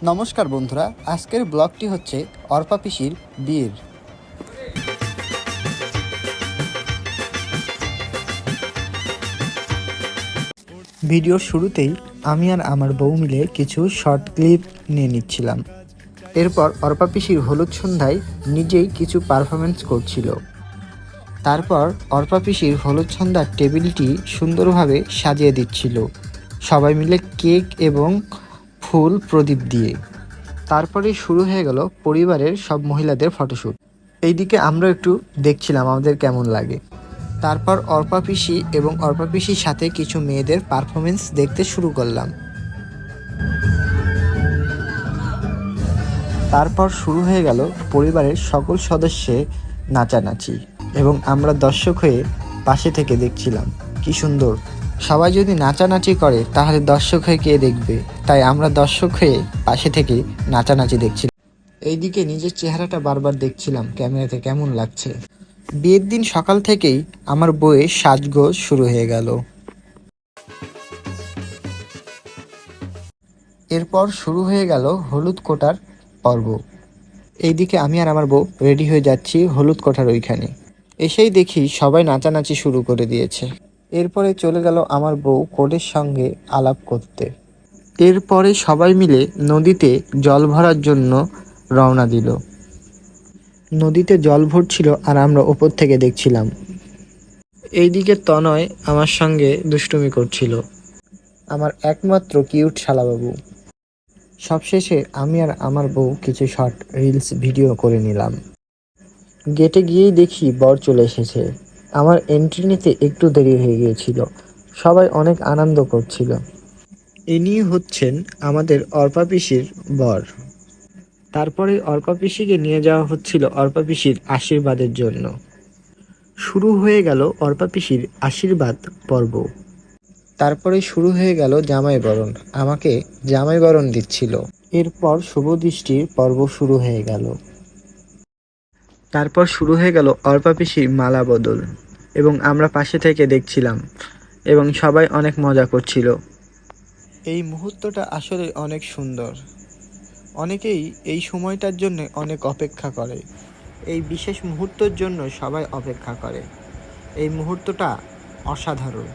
নমস্কার বন্ধুরা, আজকের ব্লগটি হচ্ছে অর্পা পিসির বিয়ের। ভিডিওর শুরুতেই আমি আর আমার বউ মিলে কিছু শর্ট ক্লিপ নিয়ে নিচ্ছিলাম। এরপর অর্পা পিসির হলুদ সন্ধ্যায় নিজেই কিছু পারফরমেন্স করছিল। তারপর অর্পা পিসির হলুদ সন্ধ্যার টেবিলটি সুন্দরভাবে সাজিয়ে দিচ্ছিল, সবাই মিলে কেক এবং ফুল প্রদীপ দিয়ে। তারপরে শুরু হয়ে গেল পরিবারের সব মহিলাদের ফটোশ্যুট। এইদিকে আমরা একটু দেখছিলাম আমাদের কেমন লাগে। তারপর অর্পা পিসি এবং অর্পা পিসির সাথে কিছু মেয়েদের পারফরমেন্স দেখতে শুরু করলাম। তারপর শুরু হয়ে গেল পরিবারের সকল সদস্যে নাচানাচি এবং আমরা দর্শক হয়ে পাশে থেকে দেখছিলাম। কি সুন্দর! সবাই যদি নাচানাচি করে তাহলে দর্শক হয়ে কে দেখবে, তাই আমরা দর্শক হয়ে পাশে থেকে নাচানাচি দেখছিলাম। এইদিকে নিজের চেহারাটা বারবার দেখছিলাম ক্যামেরাতে কেমন লাগছে। বিয়ের দিন সকাল থেকেই আমার বউয়ের সাজগোজ শুরু হয়ে গেল। এরপর শুরু হয়ে গেল হলুদ কোটার পর্ব। এইদিকে আমি আর আমার বউ রেডি হয়ে যাচ্ছি হলুদ কোটার ওইখানে। এসেই দেখি সবাই নাচানাচি শুরু করে দিয়েছে। এরপরে চলে গেল আমার বউ কোটের সঙ্গে আলাপ করতে। এরপরে সবাই মিলে নদীতে জল ভরার জন্য রওনা দিল। নদীতে জল ভরছিল আর আমরা ওপর থেকে দেখছিলাম। এইদিকে তনয় আমার সঙ্গে দুষ্টুমি করছিল, আমার একমাত্র কিউট শালাবাবু। সবশেষে আমি আর আমার বউ কিছু শর্ট রিলস ভিডিও করে নিলাম। গেটে গিয়েই দেখি বর চলে এসেছে। আমার এন্ট্রি নিতে একটু দেরি হয়ে গিয়েছিল, সবাই অনেক আনন্দ করছিল। ইনি হচ্ছেন আমাদের অর্পা পিসির বর। তারপরে অর্পা পিসিকে নিয়ে যাওয়া হচ্ছিল অর্পা পিসির আশীর্বাদের জন্য। শুরু হয়ে গেল অর্পা পিসির আশীর্বাদ পর্ব। তারপরে শুরু হয়ে গেল জামাই বরণ, আমাকে জামাই বরণ দিচ্ছিল। এরপর শুভ দৃষ্টির পর্ব শুরু হয়ে গেল। তারপর শুরু হয়ে গেল অর্পা পিসির মালা বদল এবং আমরা পাশে থেকে দেখছিলাম এবং সবাই অনেক মজা করছিল। এই মুহূর্তটা আসলে অনেক সুন্দর। অনেকেই এই সময়টার জন্য অনেক অপেক্ষা করে। এই বিশেষ মুহূর্তের জন্য সবাই অপেক্ষা করে। এই মুহূর্তটা অসাধারণ।